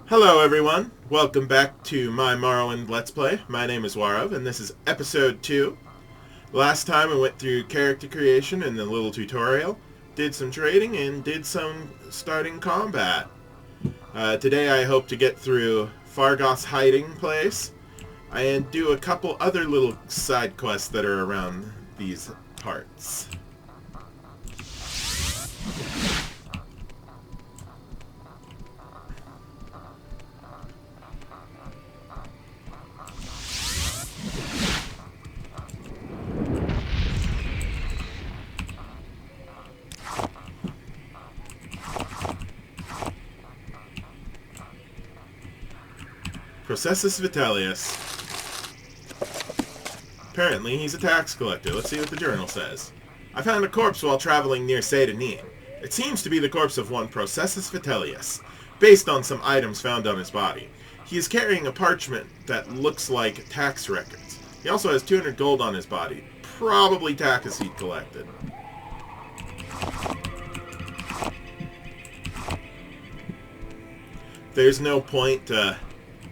Hello everyone, welcome back to my Morrowind Let's Play. My name is Warov, and this is episode 2. Last time I went through character creation and the little tutorial, did some trading, and did some starting combat. Today I hope to get through Fargoth's hiding place, and do a couple other little side quests that are around these parts. Processus Vitellius. Apparently, he's a tax collector. Let's see what the journal says. I found a corpse while traveling near Seyda. It seems to be the corpse of one Processus Vitellius, based on some items found on his body. He is carrying a parchment that looks like tax records. He also has 200 gold on his body, probably taxes he'd collected. There's no point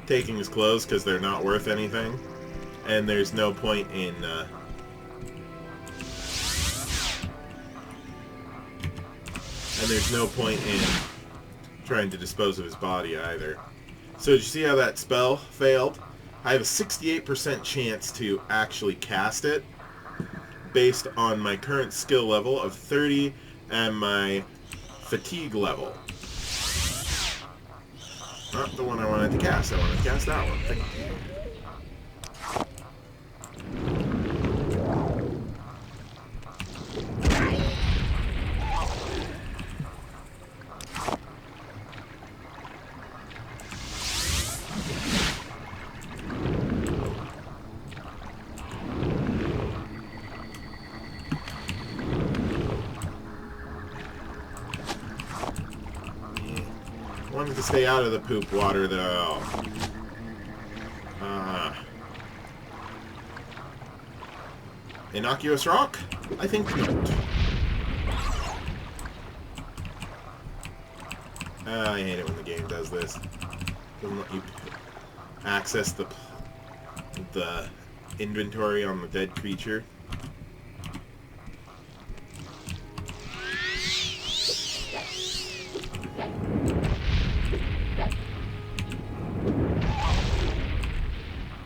taking his clothes because they're not worth anything, and there's no point in trying to dispose of his body either. So did you see how that spell failed? I have a 68% chance to actually cast it based on my current skill level of 30 and my fatigue level. Not the one I wanted to cast. I wanted to cast that one. Thank you. Wanted to stay out of the poop water, though. Innocuous rock? I think not. I hate it when the game does this. Doesn't let you access the inventory on the dead creature.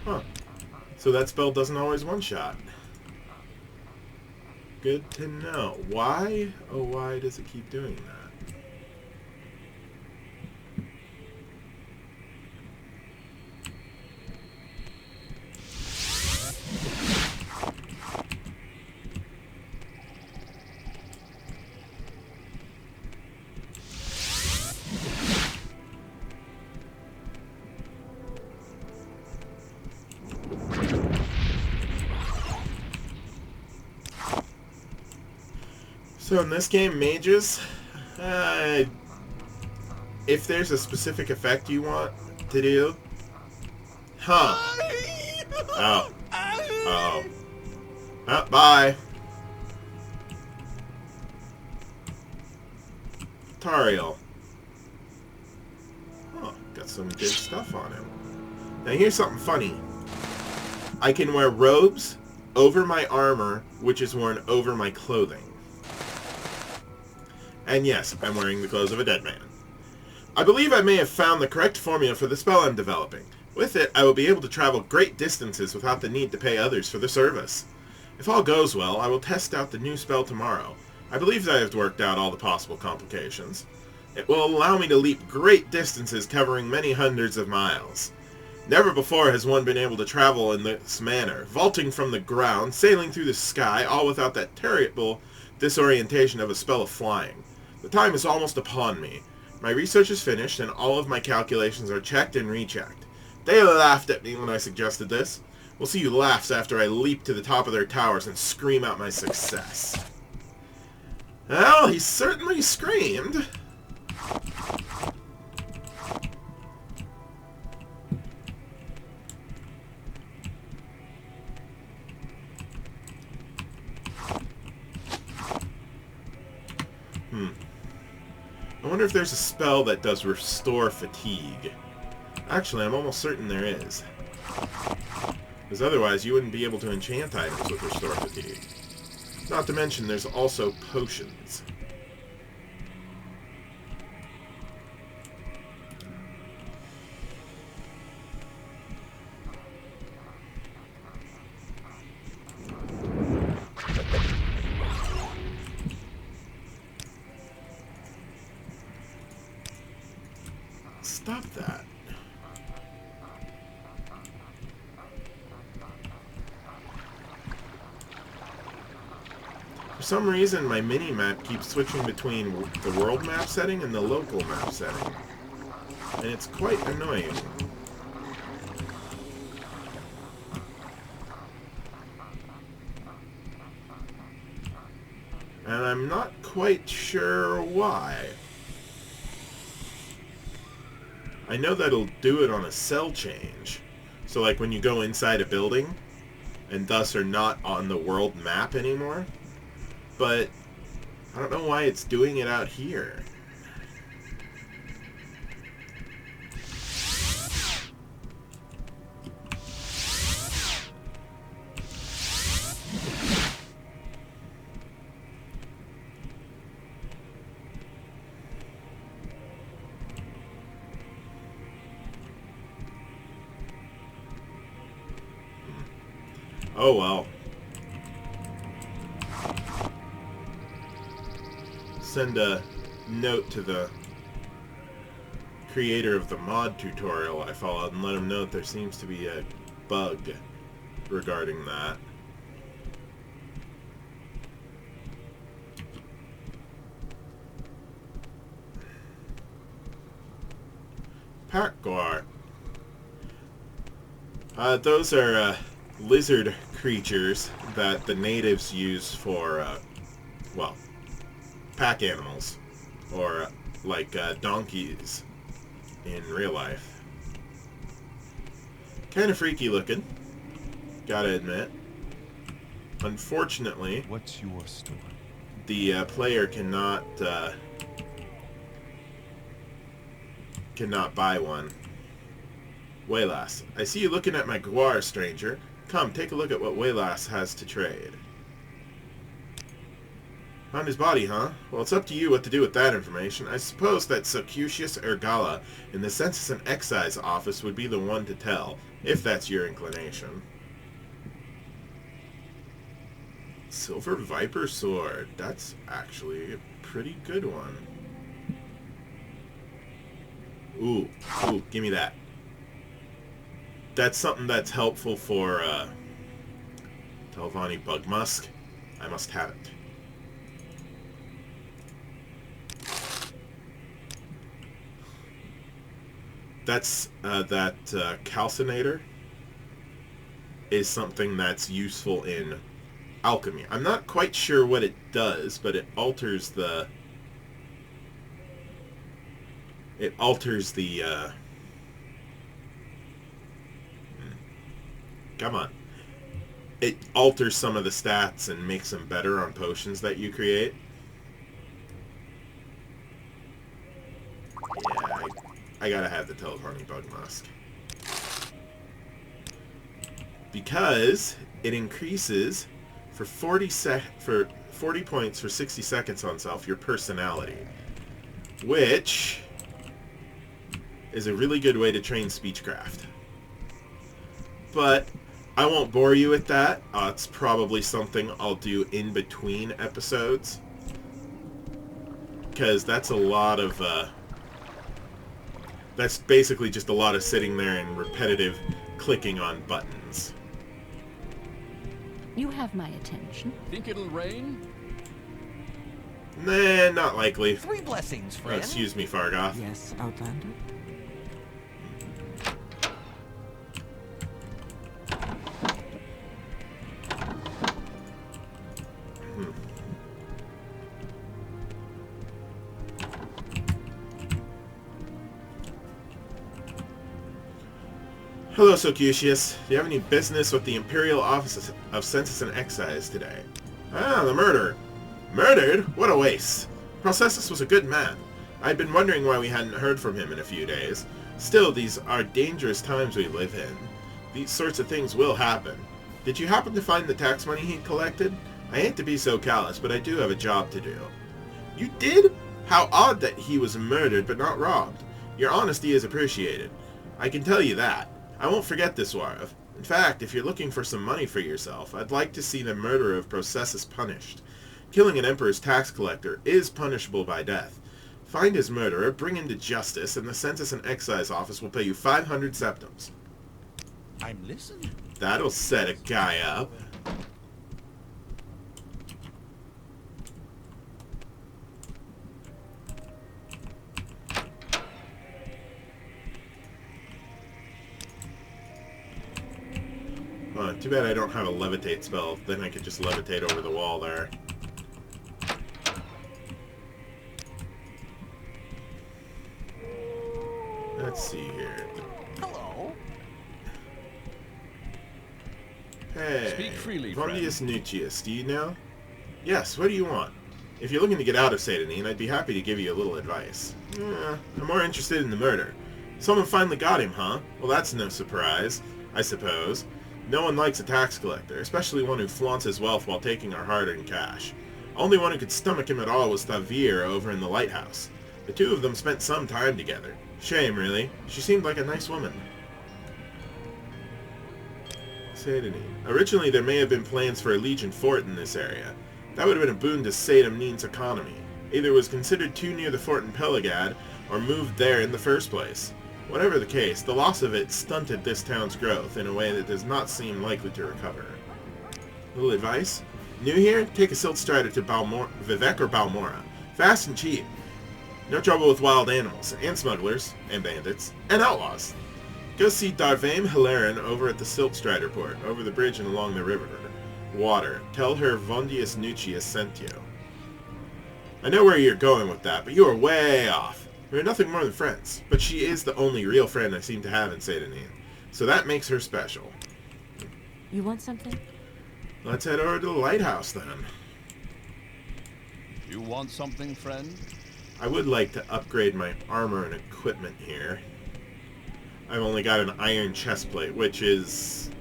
Huh. So that spell doesn't always one-shot. Good to know. Why? Oh, why does it keep doing that? So in this game, mages, if there's a specific effect you want to do, oh, bye, Tariel, got some good stuff on him. Now here's something funny, I can wear robes over my armor, which is worn over my clothing. And yes, I'm wearing the clothes of a dead man. I believe I may have found the correct formula for the spell I'm developing. With it, I will be able to travel great distances without the need to pay others for the service. If all goes well, I will test out the new spell tomorrow. I believe that I have worked out all the possible complications. It will allow me to leap great distances covering many hundreds of miles. Never before has one been able to travel in this manner, vaulting from the ground, sailing through the sky, all without that terrible disorientation of a spell of flying. The time is almost upon me. My research is finished, and all of my calculations are checked and rechecked. They laughed at me when I suggested this. We'll see who laughs after I leap to the top of their towers and scream out my success. Well, he certainly screamed. I wonder if there's a spell that does restore fatigue. Actually, I'm almost certain there is. Because otherwise, you wouldn't be able to enchant items with Restore Fatigue. Not to mention, there's also potions. Stop that. For some reason, my mini-map keeps switching between the world map setting and the local map setting. And it's quite annoying. And I'm not quite sure why. I know that it'll do it on a cell change. So like when you go inside a building, and thus are not on the world map anymore. But I don't know why it's doing it out here. Oh well. Send a note to the creator of the mod tutorial I followed and let him know that there seems to be a bug regarding that. Fargoth. Those are lizard creatures that the natives use for, well, pack animals, or like donkeys in real life. Kind of freaky looking, gotta admit. Unfortunately, what's your story? The player cannot buy one. Waylass, I see you looking at my guar, stranger. Come, take a look at what Waylass has to trade. Found his body, huh? Well, it's up to you what to do with that information. I suppose that Socutius Ergala in the Census and Excise office would be the one to tell, if that's your inclination. Silver Viper Sword. That's actually a pretty good one. Ooh, give me that. That's something that's helpful for Telvanni Bugmusk. I must have it. That's that calcinator is something that's useful in alchemy. I'm not quite sure what it does, but it alters the come on. It alters some of the stats and makes them better on potions that you create. Yeah, I gotta have the Telvanni Bugmusk. Because it increases for 40 points for 60 seconds on self your personality. Which is a really good way to train speechcraft. But I won't bore you with that. It's probably something I'll do in between episodes. Because that's a lot of, that's basically just a lot of sitting there and repetitive clicking on buttons. You have my attention. Think it'll rain? Nah, not likely. 3 blessings, friend. Excuse me, Fargoth. Yes, Outlander. Hello, Socutius. Do you have any business with the Imperial Office of Census and Excise today? Ah, the murderer. Murdered? What a waste. Processus was a good man. I'd been wondering why we hadn't heard from him in a few days. Still, these are dangerous times we live in. These sorts of things will happen. Did you happen to find the tax money he collected? I hate to be so callous, but I do have a job to do. You did? How odd that he was murdered but not robbed. Your honesty is appreciated. I can tell you that. I won't forget this, Warov. In fact, if you're looking for some money for yourself, I'd like to see the murderer of Processus punished. Killing an Emperor's tax collector is punishable by death. Find his murderer, bring him to justice, and the Census and Excise Office will pay you 500 septums. I'm listening. That'll set a guy up. Too bad I don't have a levitate spell. Then I could just levitate over the wall there. Let's see here. Hello. Hey, Speak freely, Vondius Nucius, do you know? Yes, what do you want? If you're looking to get out of Satanine, I'd be happy to give you a little advice. I'm more interested in the murder. Someone finally got him, huh? Well, that's no surprise, I suppose. No one likes a tax collector, especially one who flaunts his wealth while taking our hard-earned cash. Only one who could stomach him at all was Thavir over in the lighthouse. The two of them spent some time together. Shame, really. She seemed like a nice woman. Satanine. Originally, there may have been plans for a Legion fort in this area. That would have been a boon to Sadamnine's economy. Either it was considered too near the fort in Pelagad, or moved there in the first place. Whatever the case, the loss of it stunted this town's growth in a way that does not seem likely to recover. Little advice? New here? Take a Silt Strider to Vivek or Balmora. Fast and cheap. No trouble with wild animals, and smugglers, and bandits, and outlaws. Go see Darvaim Hilarin over at the Silt Strider port, over the bridge and along the river. Water. Tell her Vondius Nucius sent you. I know where you're going with that, but you are way off. We're nothing more than friends, but she is the only real friend I seem to have in Satanine, so that makes her special. You want something? Let's head over to the lighthouse, then. You want something, friend? I would like to upgrade my armor and equipment here. I've only got an iron chestplate, which is...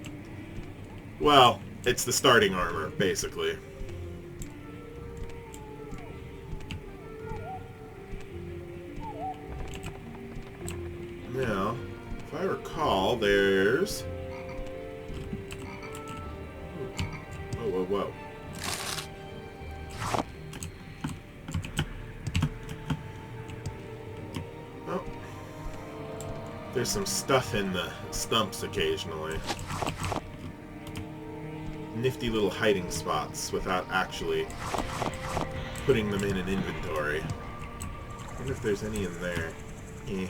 well, it's the starting armor, basically. Now, if I recall, there's... whoa, whoa, whoa. Oh. There's some stuff in the stumps occasionally. Nifty little hiding spots without actually putting them in an inventory. I wonder if there's any in there. Eh.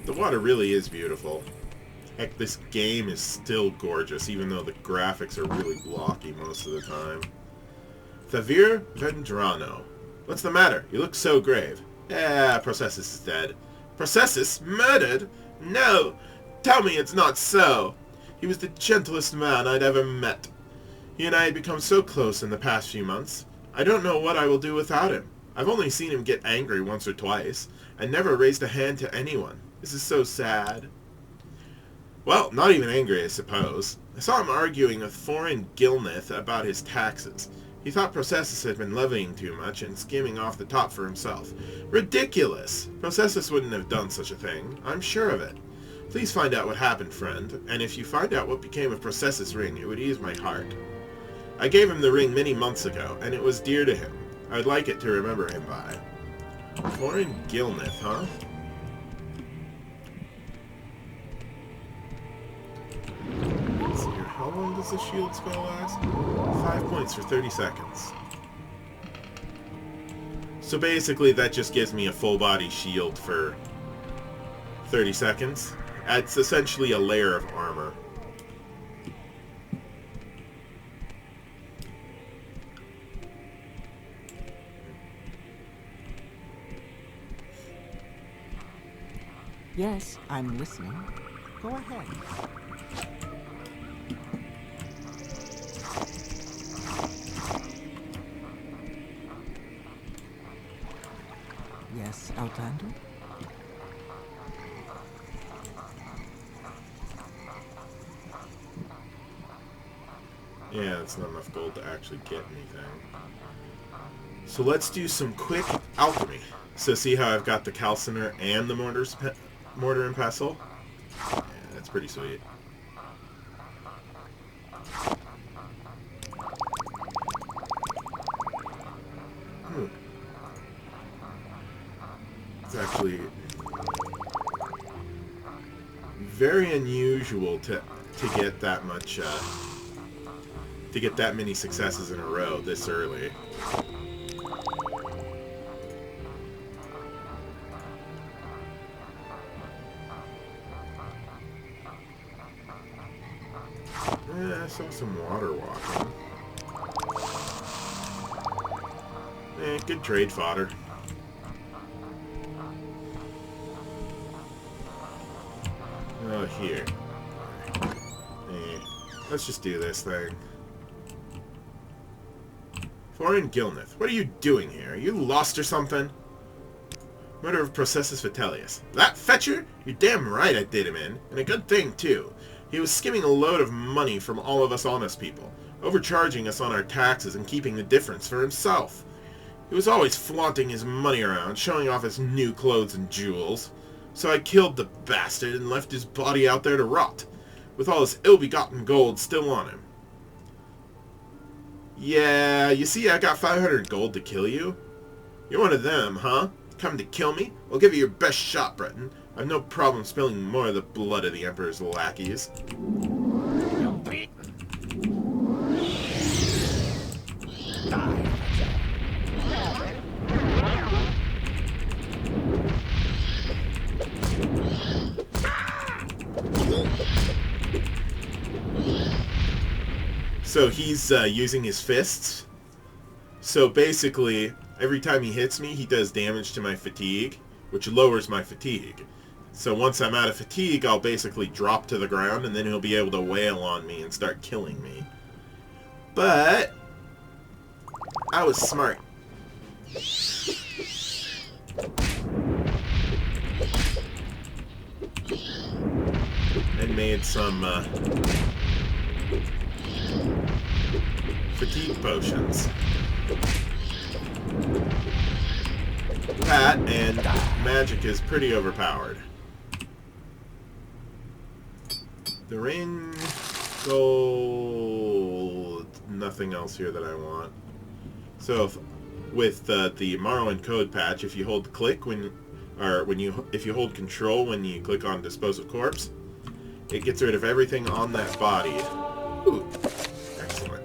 The water really is beautiful. Heck, this game is still gorgeous, even though the graphics are really blocky most of the time. Thavir Vendrano. What's the matter? You look so grave. Processus is dead. Processus? Murdered? No! Tell me it's not so! He was the gentlest man I'd ever met. He and I had become so close in the past few months. I don't know what I will do without him. I've only seen him get angry once or twice, and never raised a hand to anyone. This is so sad. Well, not even angry, I suppose. I saw him arguing with foreign Gilnith about his taxes. He thought Processus had been levying too much and skimming off the top for himself. Ridiculous! Processus wouldn't have done such a thing. I'm sure of it. Please find out what happened, friend, and if you find out what became of Processus' ring, it would ease my heart. I gave him the ring many months ago, and it was dear to him. I would like it to remember him by. Foreign Gilnith, huh? Let's see here. How long does the shield spell last? 5 points for 30 seconds. So basically that just gives me a full body shield for 30 seconds. It's essentially a layer of armor. Yes. I'm listening. Go ahead. Yes, Outlander? Yeah, that's not enough gold to actually get anything. So let's do some quick alchemy. So see how I've got the calciner and the mortar and pestle? Yeah, that's pretty sweet. It's actually very unusual to get that much to get that many successes in a row this early. I saw some water walking. Good trade fodder. Oh, here. Let's just do this thing. Florian Gilneth, what are you doing here? Are you lost or something? Murder of Processus Vitellius. That fetcher? You're damn right I did him in. And a good thing, too. He was skimming a load of money from all of us honest people, overcharging us on our taxes and keeping the difference for himself. He was always flaunting his money around, showing off his new clothes and jewels. So I killed the bastard and left his body out there to rot, with all his ill-begotten gold still on him. Yeah, you see I got 500 gold to kill you? You're one of them, huh? Come to kill me? I'll give you your best shot, Breton. I've no problem spilling more of the blood of the Emperor's lackeys. So he's using his fists. So basically, every time he hits me, he does damage to my fatigue, which lowers my fatigue. So once I'm out of fatigue, I'll basically drop to the ground, and then he'll be able to wail on me and start killing me. But I was smart. And made some fatigue potions. That and magic is pretty overpowered. The ring, gold, nothing else here that I want. So with the Morrowind code patch, if you hold click if you hold control when you click on dispose of corpse, it gets rid of everything on that body. Ooh, excellent.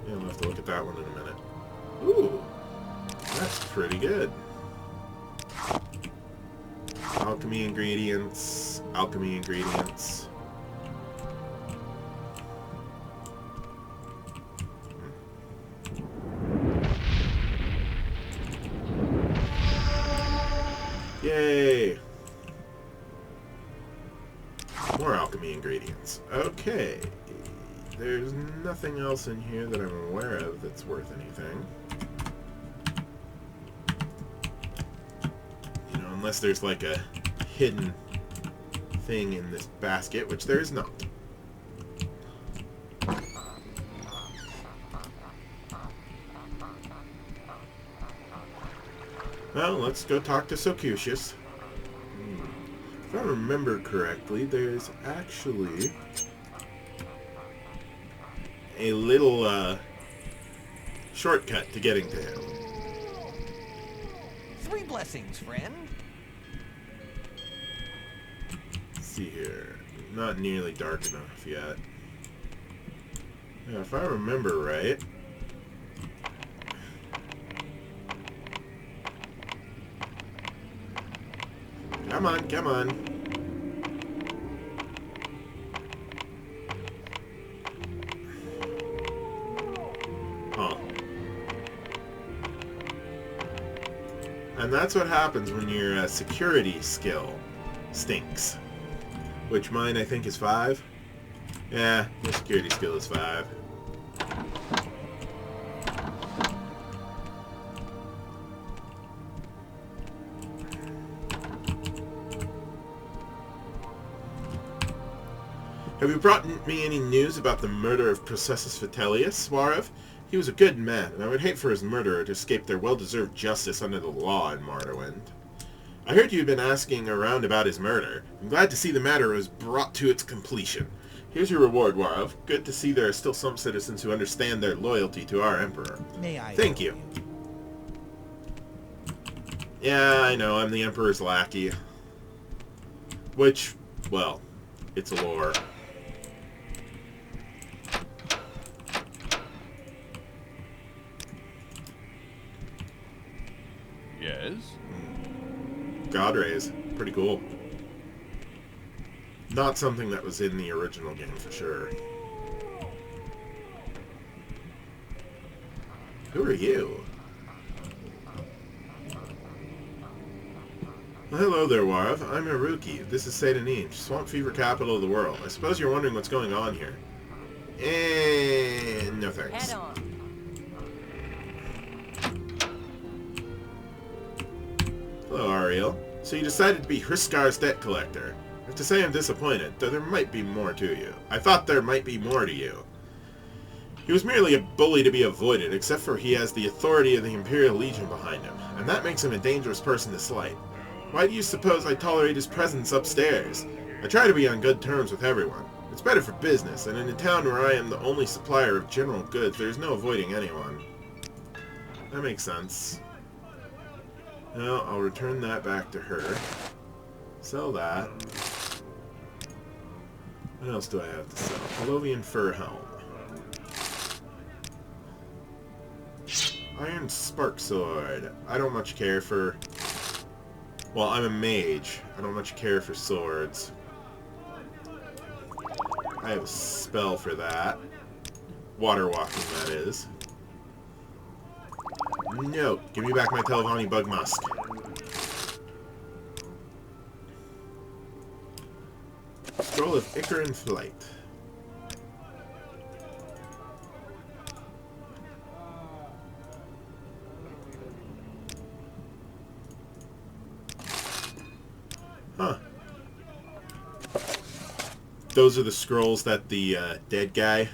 Yeah, we'll have to look at that one in a minute. Ooh, that's pretty good. Alchemy ingredients, alchemy ingredients. Yay! More alchemy ingredients. Okay. There's nothing else in here that I'm aware of that's worth anything. You know, unless there's like a hidden thing in this basket, which there is not. Well, let's go talk to Socucius. If I remember correctly, there's actually a little shortcut to getting to him. 3 blessings, friend. Let's see here. Not nearly dark enough yet. Yeah, if I remember right. Come on, come on. And that's what happens when your security skill stinks. Which mine, I think, is 5. Yeah, your security skill is 5. Have you brought me any news about the murder of Processus Vitellius, Warov? He was a good man, and I would hate for his murderer to escape their well-deserved justice under the law in Morrowind. I heard you'd been asking around about his murder. I'm glad to see the matter was brought to its completion. Here's your reward, Warov. Good to see there are still some citizens who understand their loyalty to our Emperor. May I Thank help you. Yeah, I know, I'm the Emperor's lackey. Which, well, it's a lore. Yes? God rays. Pretty cool. Not something that was in the original game for sure. Who are you? Well, hello there, Warov. I'm Haruki. This is Seydanij, swamp fever capital of the world. I suppose you're wondering what's going on here. And no thanks. Head on. Hello, Ariel. So you decided to be Hriskar's debt collector. I have to say I'm disappointed, though there might be more to you. I thought there might be more to you. He was merely a bully to be avoided, except for he has the authority of the Imperial Legion behind him, and that makes him a dangerous person to slight. Why do you suppose I tolerate his presence upstairs? I try to be on good terms with everyone. It's better for business, and in a town where I am the only supplier of general goods, there is no avoiding anyone. That makes sense. No, I'll return that back to her. Sell that. What else do I have to sell? Palovian fur helm. Iron spark sword. I don't much care for... Well, I'm a mage. I don't much care for swords. I have a spell for that. Water walking, that is. No, give me back my Telvanni bug musk. Scroll of Icaran Flight. Huh. Those are the scrolls that the dead guy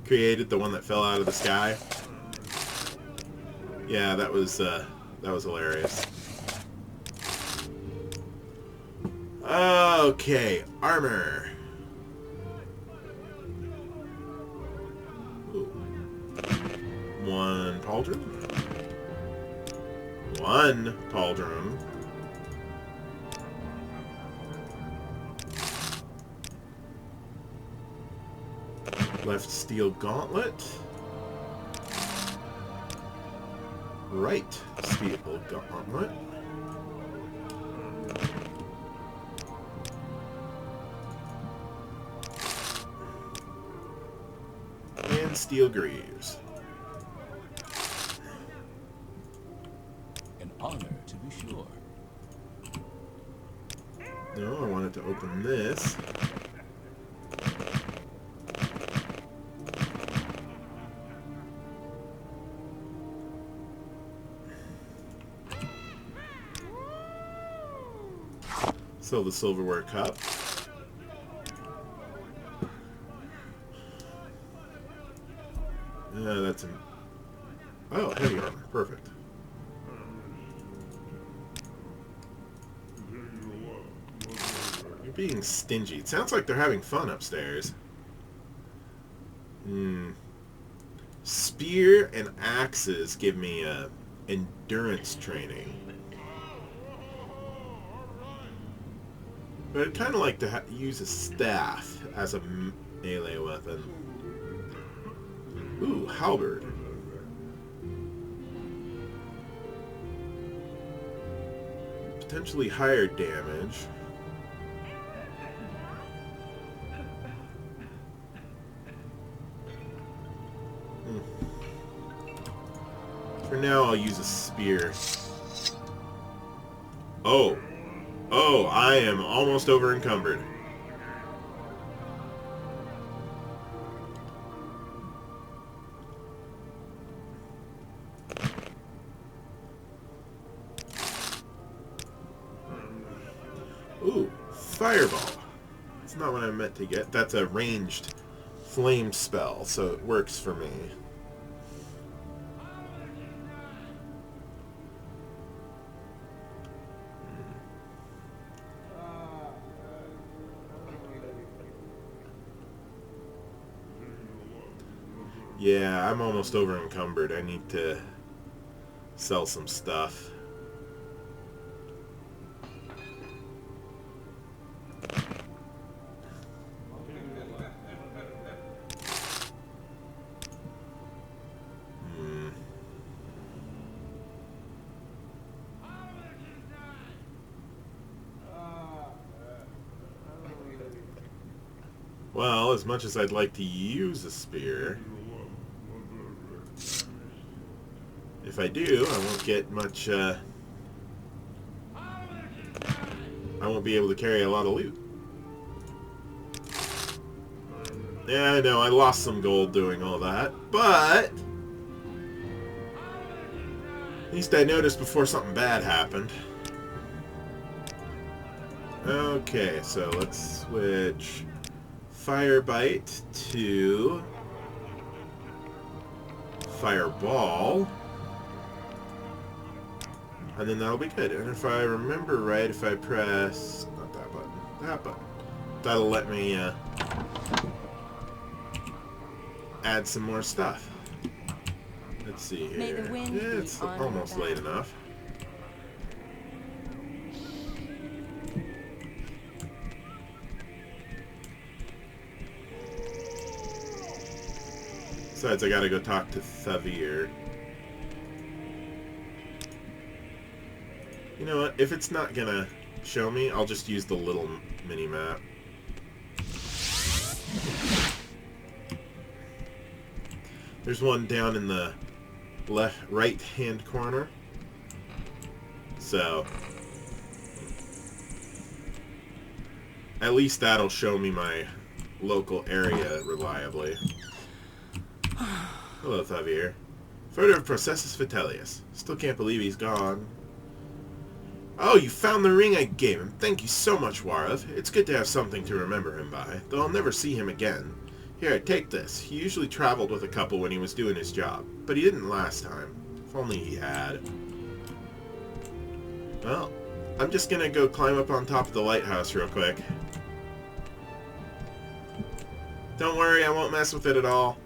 created, the one that fell out of the sky. Yeah, that was hilarious. Okay, armor. Ooh. 1 pauldron. 1 pauldron. Left steel gauntlet. Right steel gauntlet. And steel greaves. An honor, to be sure. No, I wanted to open this. Sell the silverware cup. Yeah, that's an... Oh, heavy armor. Perfect. You're being stingy. It sounds like they're having fun upstairs. Spear and axes give me endurance training. But I'd kind of like to use a staff as a melee weapon. Ooh, halberd. Potentially higher damage. For now, I'll use a spear. Oh. Oh, I am almost over encumbered. Ooh, fireball. That's not what I meant to get. That's a ranged flame spell, so it works for me. Yeah, I'm almost over encumbered. I need to sell some stuff. Well, as much as I'd like to use a spear, if I do, I won't get much, I won't be able to carry a lot of loot. Yeah, I know, I lost some gold doing all that, but at least I noticed before something bad happened. Okay, so let's switch Fire Bite to Fireball. And then that'll be good. And if I remember right, if I press... not that button. That button. That'll let me add some more stuff. Let's see here. May the wind Yeah, it's be on almost your late back. enough. Besides, I gotta go talk to Thavir. You know what? If it's not gonna show me, I'll just use the little mini-map. There's one down in the right-hand corner. So, at least that'll show me my local area reliably. Hello, Thavir. Photo of Processus Vitellius. Still can't believe he's gone. Oh, you found the ring I gave him. Thank you so much, Warav. It's good to have something to remember him by, though I'll never see him again. Here, take this. He usually traveled with a couple when he was doing his job, but he didn't last time. If only he had. Well, I'm just gonna go climb up on top of the lighthouse real quick. Don't worry, I won't mess with it at all.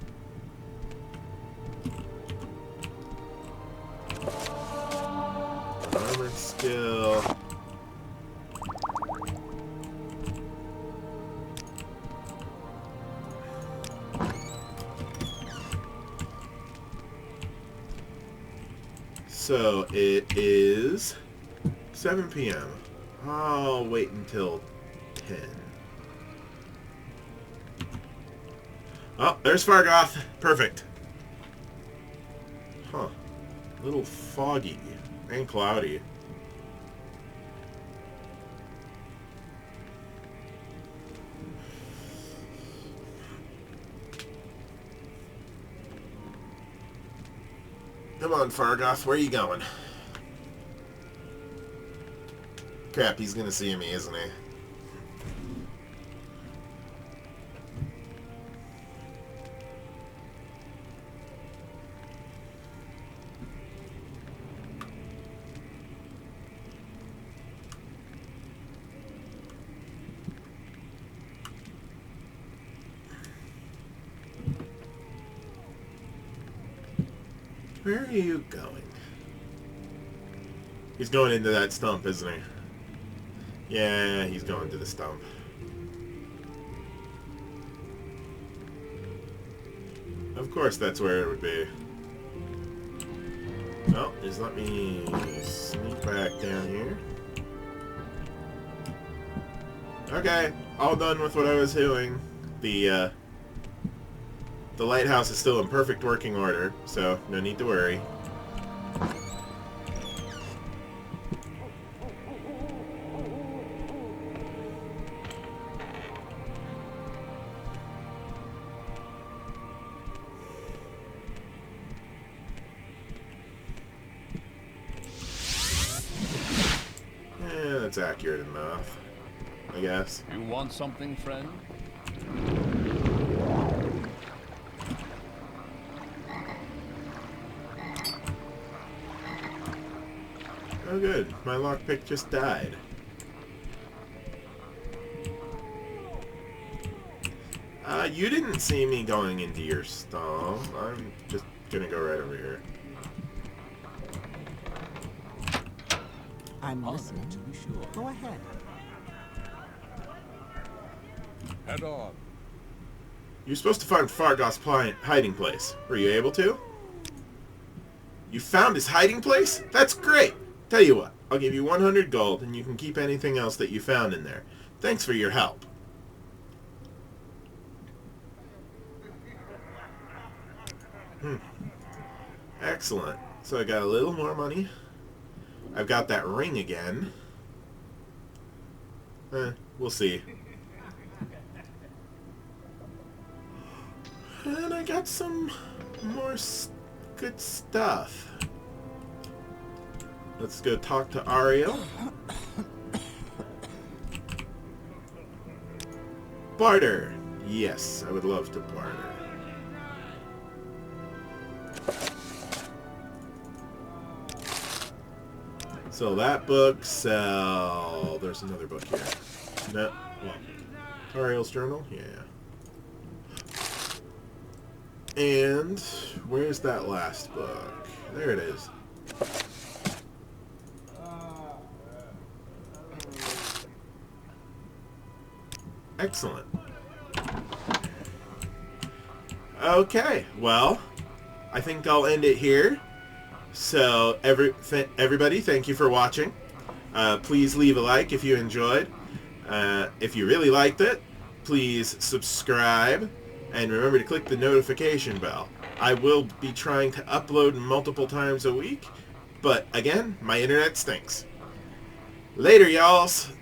Armored skill. So it is 7 p.m. I'll wait until 10. Oh, there's Fargoth. Perfect. Huh. A little foggy and cloudy. Come on, Fargoth, where are you going? Crap, he's gonna see me, isn't he? Where are you going? He's going into that stump, isn't he? Yeah, he's going to the stump. Of course that's where it would be. Well, just let me sneak back down here. Okay, all done with what I was doing. The lighthouse is still in perfect working order, so no need to worry. That's accurate enough, I guess. You want something, friend? Oh good, my lockpick just died. You didn't see me going into your stall. I'm just gonna go right over here. I'm Honored listening. to be sure. Go ahead. Head on. You're supposed to find Fargoth's hiding place. Were you able to? You found his hiding place? That's great! Tell you what, I'll give you 100 gold and you can keep anything else that you found in there. Thanks for your help. Excellent. So I got a little more money. I've got that ring again. We'll see. And I got some more good stuff. Let's go talk to Ariel. Barter. Yes, I would love to barter. So that book sell. There's another book here. No, well, Ariel's journal. Yeah. And where's that last book? There it is. Excellent. Okay, well, I think I'll end it here. So, everybody, thank you for watching. Please leave a like if you enjoyed. If you really liked it, please subscribe. And remember to click the notification bell. I will be trying to upload multiple times a week. But, again, my internet stinks. Later, y'alls.